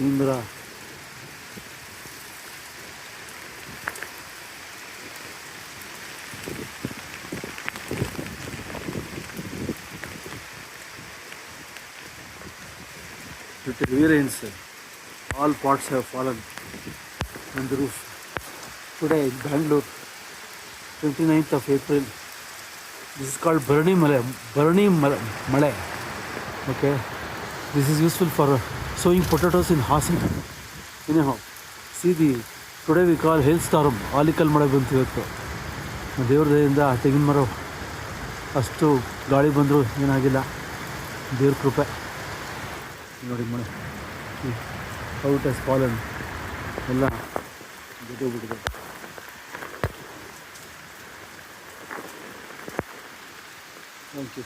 Indra with heavy rains, all pots have fallen on the roof. Today in Bangalore, 29th of April, this is called Male. Okay, this is useful for sowing potatoes in Hasi. Anyhow, see today we call hailstorm, ಆಲಿಕಲ್ ಮಳೆ ಬಂತು ಇವತ್ತು. ದೇವ್ರ ದಯೆಯಿಂದ ತೆಂಗಿನ ಮರ ಅಷ್ಟು ಗಾಳಿ ಬಂದರೂ ಏನಾಗಿಲ್ಲ, ದೇವ್ರ ಕೃಪೆ. ನೋಡಿ ಮಳೆ ಔಟ್ ಎಸ್ ಫಾಲನ್ ಎಲ್ಲ ಬಿಟ್ಟೋಗ್ಬಿಟ್ಟಿದೆ. Thank you.